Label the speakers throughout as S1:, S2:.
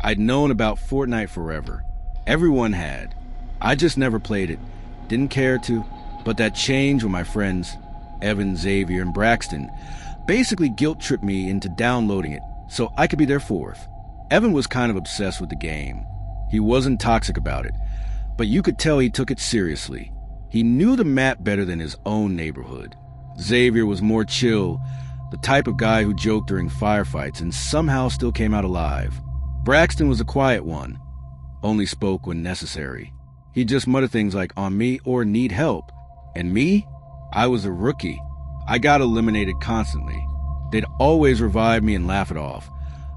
S1: I'd known about Fortnite forever. Everyone had. I just never played it. Didn't care to. But that changed when my friends, Evan, Xavier, and Braxton, basically guilt-tripped me into downloading it so I could be their fourth. Evan was kind of obsessed with the game. He wasn't toxic about it, but you could tell he took it seriously. He knew the map better than his own neighborhood. Xavier was more chill, the type of guy who joked during firefights and somehow still came out alive. Braxton was a quiet one, only spoke when necessary. He'd just mutter things like "on me" or "need help." And me? I was a rookie. I got eliminated constantly. They'd always revive me and laugh it off,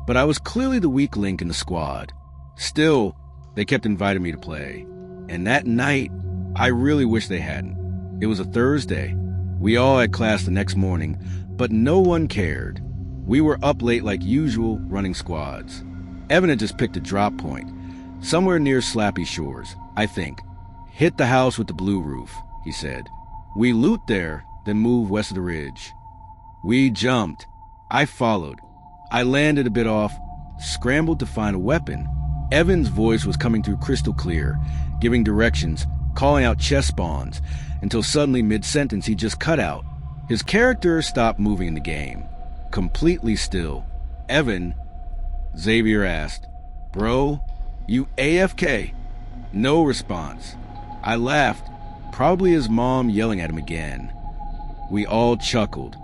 S1: but I was clearly the weak link in the squad. Still, they kept inviting me to play. And that night, I really wish they hadn't. It was a Thursday. We all had class the next morning, but no one cared. We were up late like usual, running squads. Evan had just picked a drop point, somewhere near Slappy Shores, I think. Hit the house with the blue roof, he said. We loot there, then move west of the ridge. We jumped. I followed. I landed a bit off, scrambled to find a weapon. Evan's voice was coming through crystal clear, giving directions, calling out chest spawns, until suddenly mid-sentence he just cut out. His character stopped moving in the game. Completely still. Evan, Xavier asked, "Bro, you AFK?" No response. I laughed, probably his mom yelling at him again. We all chuckled,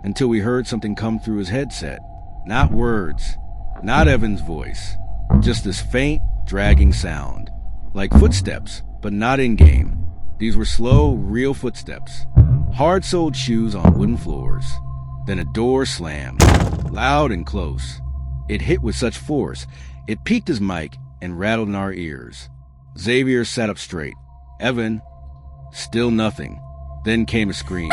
S1: until we heard something come through his headset. Not words, not Evan's voice, just this faint, dragging sound. Like footsteps, but not in-game. These were slow, real footsteps. Hard-soled shoes on wooden floors. Then a door slammed, loud and close. It hit with such force, it peaked his mic and rattled in our ears. Xavier sat up straight. Evan, still nothing. Then came a scream.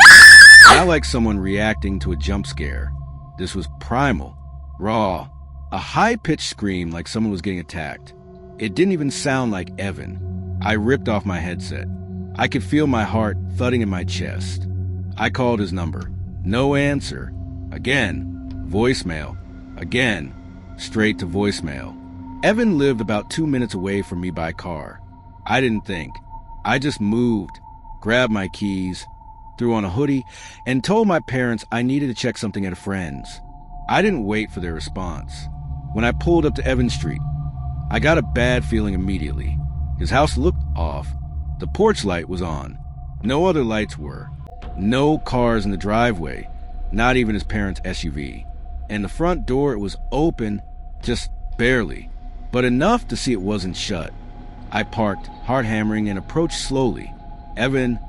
S1: Not like someone reacting to a jump scare. This was primal, raw, a high-pitched scream like someone was getting attacked. It didn't even sound like Evan. I ripped off my headset. I could feel my heart thudding in my chest. I called his number. No answer. Again. Voicemail. Again. Straight to voicemail. Evan lived about 2 minutes away from me by car. I didn't think. I just moved, grabbed my keys, threw on a hoodie, and told my parents I needed to check something at a friend's. I didn't wait for their response. When I pulled up to Evan Street, I got a bad feeling immediately. His house looked off. The porch light was on. No other lights were. No cars in the driveway, not even his parents' SUV. And the front door, it was open, just barely, but enough to see it wasn't shut. I parked, hard hammering, and approached slowly. "Evan,"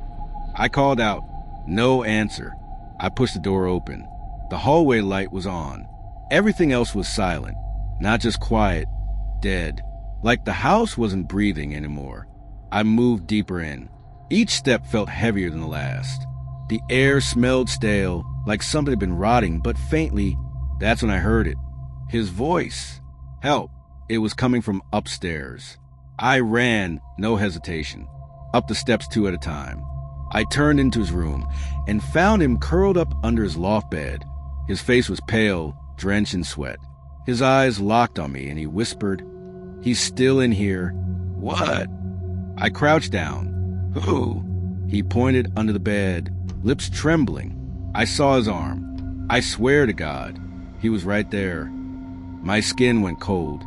S1: I called out. No answer. I pushed the door open. The hallway light was on. Everything else was silent, not just quiet, dead. Like the house wasn't breathing anymore. I moved deeper in. Each step felt heavier than the last. The air smelled stale, like something had been rotting, but faintly. That's when I heard it. His voice. Help. It was coming from upstairs. I ran, no hesitation, up the steps 2 at a time. I turned into his room and found him curled up under his loft bed. His face was pale, drenched in sweat. His eyes locked on me and he whispered, "He's still in here." "What?" I crouched down. "Who?" He pointed under the bed, lips trembling. I saw his arm. I swear to God, he was right there. My skin went cold.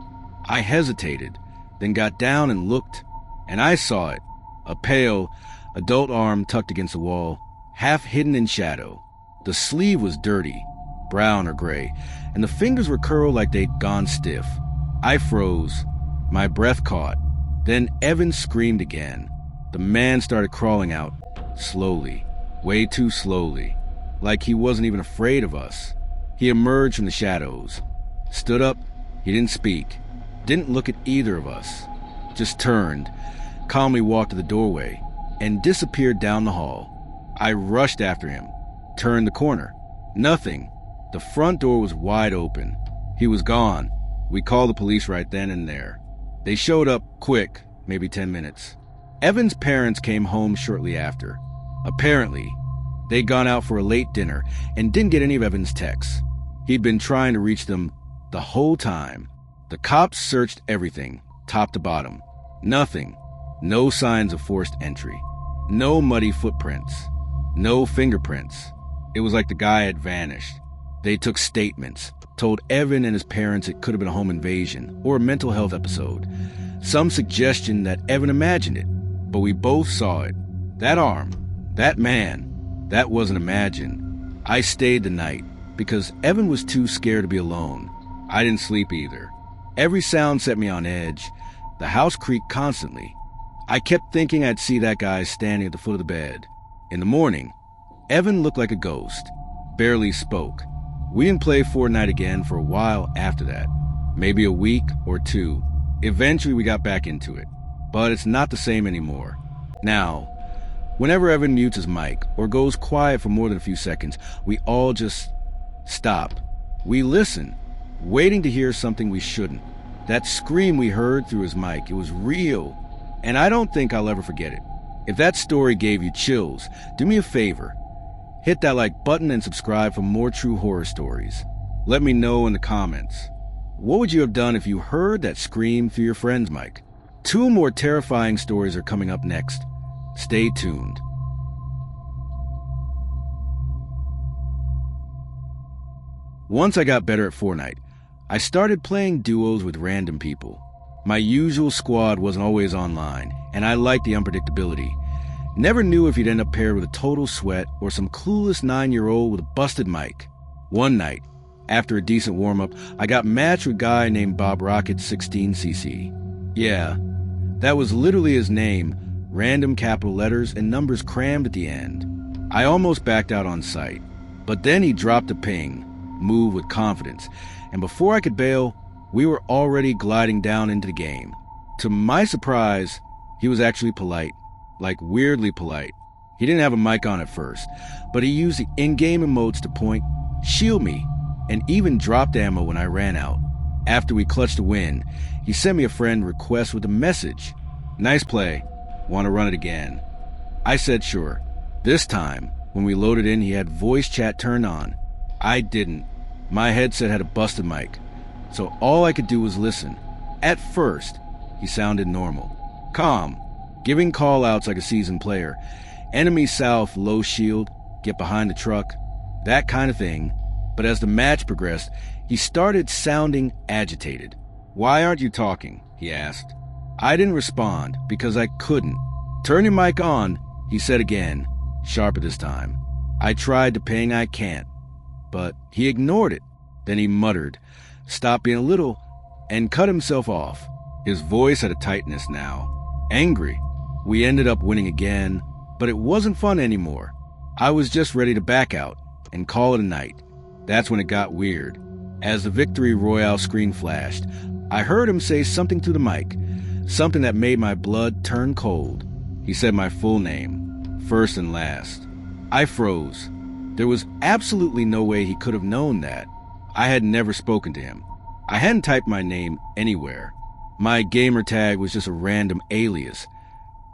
S1: I hesitated, then got down and looked, and I saw it. A pale, adult arm tucked against the wall, half hidden in shadow. The sleeve was dirty, brown or gray, and the fingers were curled like they'd gone stiff. I froze. My breath caught. Then Evan screamed again. The man started crawling out, slowly, way too slowly, like he wasn't even afraid of us. He emerged from the shadows, stood up. He didn't speak, didn't look at either of us, just turned, calmly walked to the doorway, and disappeared down the hall. I rushed after him, turned the corner. Nothing. The front door was wide open. He was gone. We called the police right then and there. They showed up quick, maybe 10 minutes. Evan's parents came home shortly after. Apparently, they'd gone out for a late dinner and didn't get any of Evan's texts. He'd been trying to reach them the whole time. The The cops searched everything, top to bottom. Nothing. No signs of forced entry. No muddy footprints. No fingerprints. It was like the guy had vanished. They took statements, told Evan and his parents it could have been a home invasion or a mental health episode. Some suggestion that Evan imagined it, but we both saw it. That arm, that man, that wasn't imagined. I stayed the night because Evan was too scared to be alone. I didn't sleep either. Every sound set me on edge. The house creaked constantly. I kept thinking I'd see that guy standing at the foot of the bed. In the morning, Evan looked like a ghost, barely spoke. We didn't play Fortnite again for a while after that, maybe a week or two. Eventually we got back into it, but it's not the same anymore. Now, whenever Evan mutes his mic or goes quiet for more than a few seconds, we all just stop. We listen, waiting to hear something we shouldn't. That scream we heard through his mic, it was real, and I don't think I'll ever forget it. If that story gave you chills, do me a favor. Hit that like button and subscribe for more true horror stories. Let me know in the comments. What would you have done if you heard that scream through your friend's mic? 2 more terrifying stories are coming up next. Stay tuned. Once I got better at Fortnite, I started playing duos with random people. My usual squad wasn't always online, and I liked the unpredictability. Never knew if you'd end up paired with a total sweat or some clueless 9-year-old with a busted mic. One night, after a decent warm-up, I got matched with a guy named Bob Rocket 16cc. Yeah, that was literally his name, random capital letters and numbers crammed at the end. I almost backed out on sight, but then he dropped a ping, move with confidence, and before I could bail, we were already gliding down into the game. To my surprise, he was actually polite. Like weirdly polite. He didn't have a mic on at first, but he used the in-game emotes to point, shield me, and even dropped ammo when I ran out. After we clutched a win, he sent me a friend request with a message. Nice play. Want to run it again? I said sure. This time, when we loaded in, he had voice chat turned on. I didn't. My headset had a busted mic, so all I could do was listen. At first, he sounded normal. Calm. Giving call-outs like a seasoned player. Enemy south, low shield, get behind the truck, that kind of thing. But as the match progressed, he started sounding agitated. Why aren't you talking? He asked. I didn't respond because I couldn't. Turn your mic on, he said again, sharper this time. I tried to ping, I can't. But he ignored it. Then he muttered, stopped being a little, and cut himself off. His voice had a tightness now. Angry. We ended up winning again, but it wasn't fun anymore. I was just ready to back out and call it a night. That's when it got weird. As the Victory Royale screen flashed, I heard him say something to the mic, something that made my blood turn cold. He said my full name, first and last. I froze. There was absolutely no way he could have known that. I had never spoken to him. I hadn't typed my name anywhere. My gamer tag was just a random alias.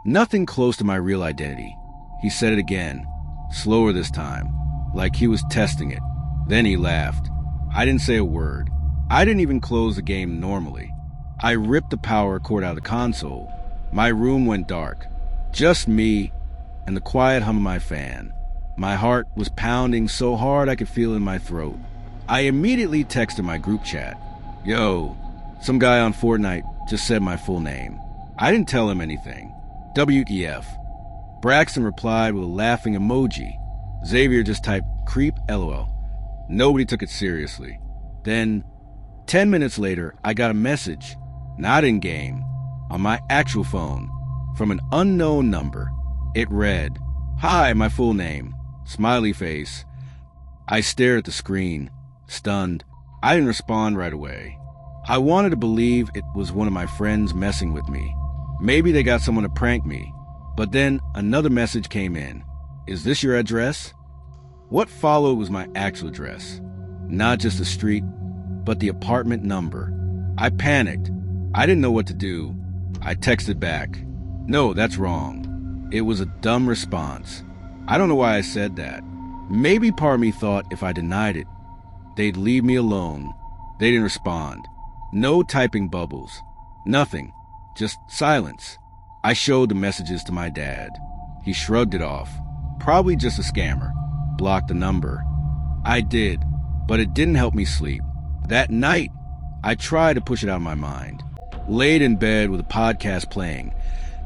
S1: Nothing close to my real identity. He said it again, slower this time, like he was testing it. Then he laughed. I didn't say a word. I didn't even close the game normally. I ripped the power cord out of the console. My room went dark. Just me and the quiet hum of my fan. My heart was pounding so hard I could feel it in my throat. I immediately texted my group chat. Yo, some guy on Fortnite just said my full name. I didn't tell him anything. WTF. Braxton replied with a laughing emoji. Xavier just typed creep LOL. Nobody took it seriously. Then, 10 minutes later, I got a message, not in game, on my actual phone, from an unknown number. It read, "Hi, my full name." Smiley face. I stared at the screen, stunned. I didn't respond right away. I wanted to believe it was one of my friends messing with me. Maybe they got someone to prank me. But then another message came in. Is this your address? What followed was my actual address. Not just the street, but the apartment number. I panicked. I didn't know what to do. I texted back. No, that's wrong. It was a dumb response. I don't know why I said that. Maybe part of me thought if I denied it, they'd leave me alone. They didn't respond. No typing bubbles. Nothing. Just silence. I showed the messages to my dad. He shrugged it off. Probably just a scammer. Blocked the number. I did, but it didn't help me sleep. That night, I tried to push it out of my mind. Laid in bed with a podcast playing,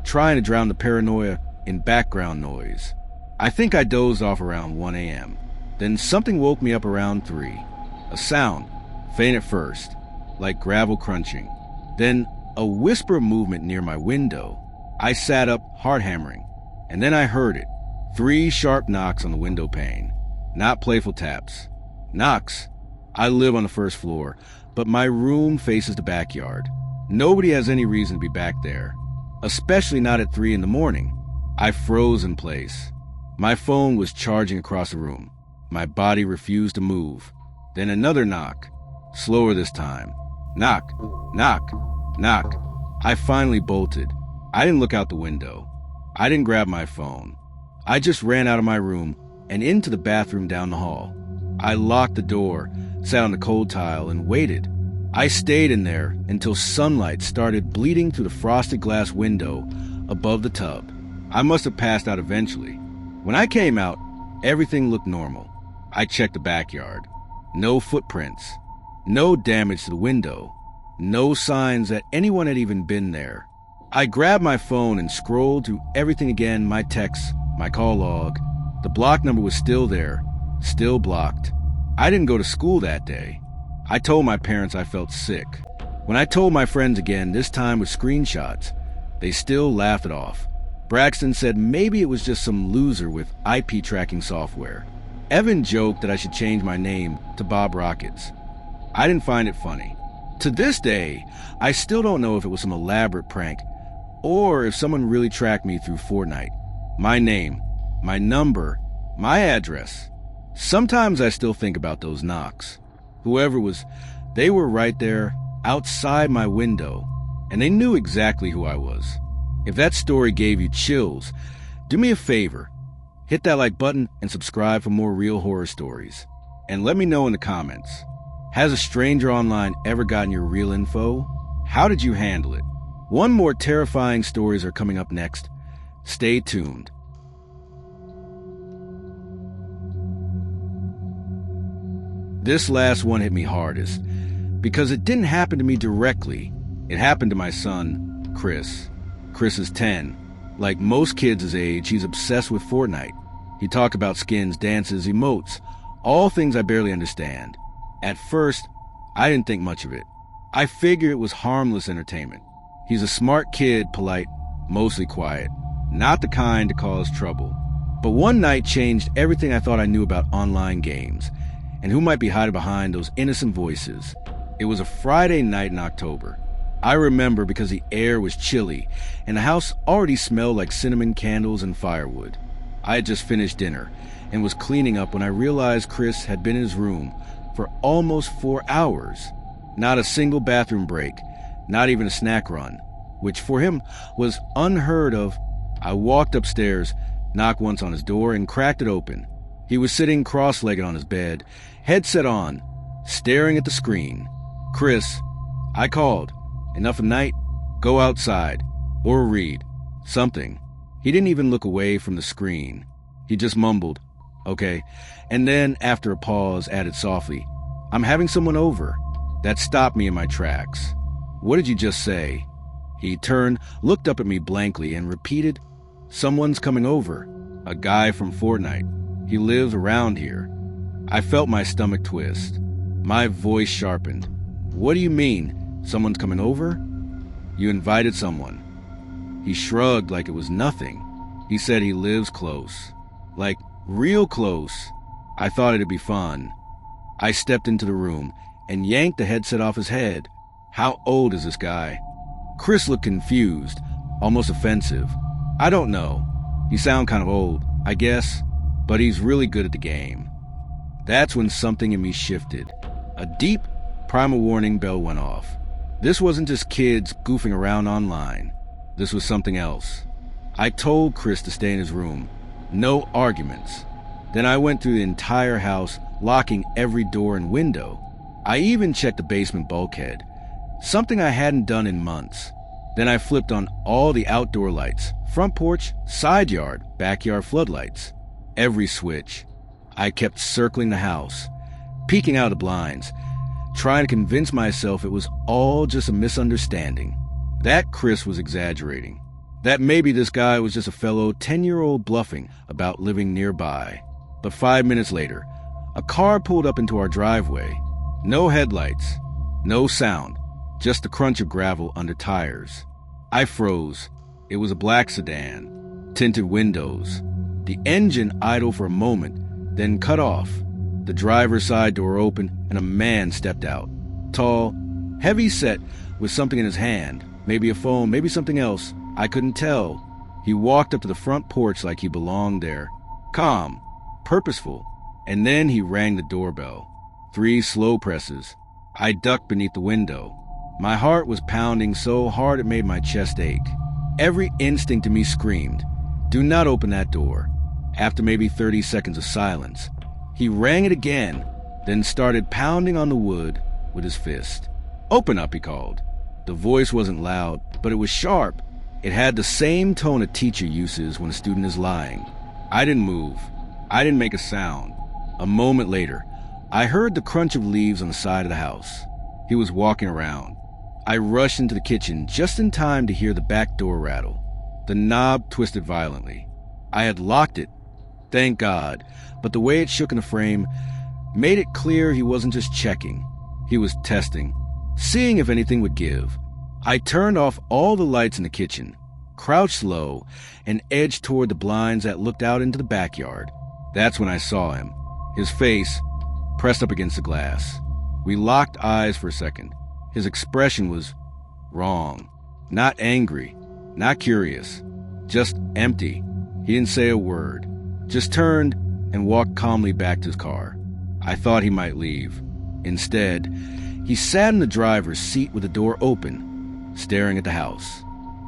S1: trying to drown the paranoia in background noise. I think I dozed off around 1 a.m. Then something woke me up around 3. A sound, faint at first, like gravel crunching. Then a whisper movement near my window. I sat up, heart hammering, and then I heard it. 3 sharp knocks on the window pane. Not playful taps. Knocks. I live on the first floor, but my room faces the backyard. Nobody has any reason to be back there, especially not at 3 in the morning. I froze in place. My phone was charging across the room. My body refused to move. Then another knock. Slower this time. Knock, knock, knock. I finally bolted. I didn't look out the window. I didn't grab my phone. I just ran out of my room and into the bathroom down the hall. I locked the door, sat on the cold tile, and waited. I stayed in there until sunlight started bleeding through the frosted glass window above the tub. I must have passed out eventually. When I came out, everything looked normal. I checked the backyard. No footprints. No damage to the window. No signs that anyone had even been there. I grabbed my phone and scrolled through everything again, my texts, my call log. The block number was still there, still blocked. I didn't go to school that day. I told my parents I felt sick. When I told my friends again, this time with screenshots, they still laughed it off. Braxton said maybe it was just some loser with IP tracking software. Evan joked that I should change my name to Bob Rockets. I didn't find it funny. To this day, I still don't know if it was some elaborate prank or if someone really tracked me through Fortnite. My name, my number, my address. Sometimes I still think about those knocks. Whoever was, they were right there outside my window, and they knew exactly who I was. If that story gave you chills, do me a favor. Hit that like button and subscribe for more real horror stories. And let me know in the comments. Has a stranger online ever gotten your real info? How did you handle it? One more terrifying stories are coming up next. Stay tuned. This last one hit me hardest because it didn't happen to me directly. It happened to my son, Chris. Chris is 10. Like most kids his age, he's obsessed with Fortnite. He talked about skins, dances, emotes, all things I barely understand. At first, I didn't think much of it. I figured it was harmless entertainment. He's a smart kid, polite, mostly quiet, not the kind to cause trouble. But one night changed everything I thought I knew about online games and who might be hiding behind those innocent voices. It was a Friday night in October. I remember because the air was chilly and the house already smelled like cinnamon candles and firewood. I had just finished dinner and was cleaning up when I realized Chris had been in his room for almost 4 hours. Not a single bathroom break, not even a snack run, which for him was unheard of. I walked upstairs, knocked once on his door, and cracked it open. He was sitting cross-legged on his bed, headset on, staring at the screen. Chris, I called. Enough at night? Go outside. Or read. Something. He didn't even look away from the screen. He just mumbled, okay, and then, after a pause, added softly, I'm having someone over. That stopped me in my tracks. What did you just say? He turned, looked up at me blankly, and repeated, someone's coming over. A guy from Fortnite. He lives around here. I felt my stomach twist. My voice sharpened. What do you mean? Someone's coming over? You invited someone. He shrugged like it was nothing. He said he lives close. Like, real close. I thought it'd be fun. I stepped into the room and yanked the headset off his head. How old is this guy? Chris looked confused, almost offensive. I don't know. He sounds kind of old, I guess, but he's really good at the game. That's when something in me shifted. A deep, primal warning bell went off. This wasn't just kids goofing around online. This was something else. I told Chris to stay in his room. No arguments. Then I went through the entire house, locking every door and window. I even checked the basement bulkhead. something I hadn't done in months. Then I flipped on all the outdoor lights, front porch, side yard, backyard floodlights. Every switch. I kept circling the house, peeking out the blinds, trying to convince myself it was all just a misunderstanding. That Chris was exaggerating. That maybe this guy was just a fellow 10-year-old bluffing about living nearby. But 5 minutes later, a car pulled up into our driveway. No headlights, no sound, just the crunch of gravel under tires. I froze. It was a black sedan, tinted windows. The engine idled for a moment, then cut off. The driver's side door opened, and a man stepped out. Tall, heavy set, with something in his hand. Maybe a phone, maybe something else. I couldn't tell. He walked up to the front porch like he belonged there. Calm, purposeful. And then he rang the doorbell. 3 slow presses. I ducked beneath the window. My heart was pounding so hard it made my chest ache. Every instinct in me screamed, "Do not open that door." After maybe 30 seconds of silence, he rang it again, then started pounding on the wood with his fist. "Open up," he called. The voice wasn't loud, but it was sharp. It had the same tone a teacher uses when a student is lying. I didn't move. I didn't make a sound. A moment later, I heard the crunch of leaves on the side of the house. He was walking around. I rushed into the kitchen just in time to hear the back door rattle. The knob twisted violently. I had locked it, thank God, but the way it shook in the frame made it clear he wasn't just checking. He was testing, seeing if anything would give. I turned off all the lights in the kitchen, crouched low, and edged toward the blinds that looked out into the backyard. That's when I saw him, his face pressed up against the glass. We locked eyes for a second. His expression was wrong. Not angry, not curious, just empty. He didn't say a word, just turned and walked calmly back to his car. I thought he might leave. Instead, he sat in the driver's seat with the door open, staring at the house.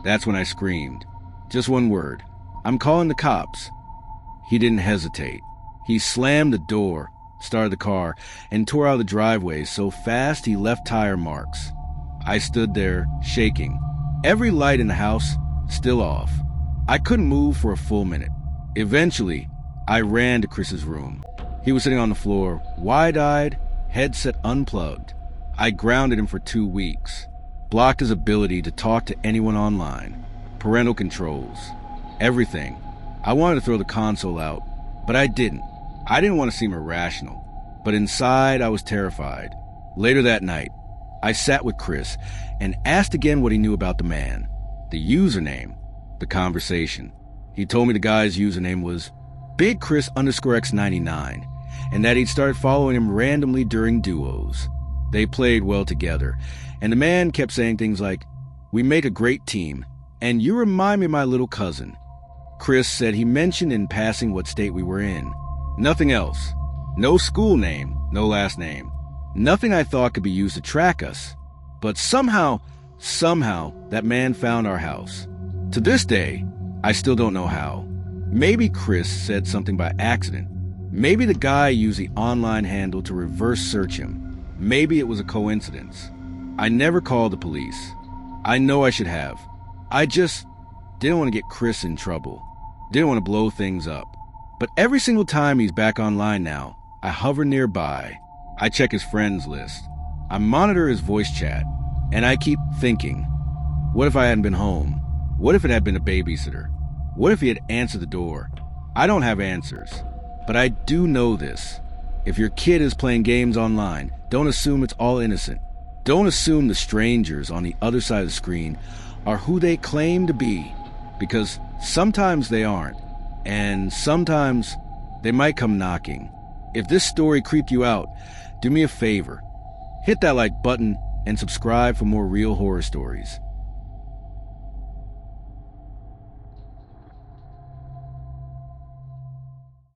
S1: That's when I screamed. Just one word. "I'm calling the cops." He didn't hesitate. He slammed the door, started the car, and tore out of the driveway so fast he left tire marks. I stood there, shaking. Every light in the house still off. I couldn't move for a full minute. Eventually, I ran to Chris's room. He was sitting on the floor, wide-eyed, headset unplugged. I grounded him for 2 weeks, blocked his ability to talk to anyone online, parental controls, everything. I wanted to throw the console out, but I didn't. I didn't want to seem irrational, but inside I was terrified. Later that night, I sat with Chris and asked again what he knew about the man, the username, the conversation. He told me the guy's username was BigChris_X99, and that he'd started following him randomly during duos. They played well together, and the man kept saying things like, "We make a great team, and you remind me of my little cousin." Chris said he mentioned in passing what state we were in. Nothing else. No school name, no last name. Nothing I thought could be used to track us. But somehow, that man found our house. To this day, I still don't know how. Maybe Chris said something by accident. Maybe the guy used the online handle to reverse search him. Maybe it was a coincidence. I never called the police. I know I should have. I just didn't want to get Chris in trouble. Didn't want to blow things up. But every single time he's back online now, I hover nearby. I check his friends list. I monitor his voice chat. And I keep thinking, what if I hadn't been home? What if it had been a babysitter? What if he had answered the door? I don't have answers. But I do know this. If your kid is playing games online, don't assume it's all innocent. Don't assume the strangers on the other side of the screen are who they claim to be. Because sometimes they aren't. And sometimes they might come knocking. If this story creeped you out, do me a favor. Hit that like button and subscribe for more real horror stories.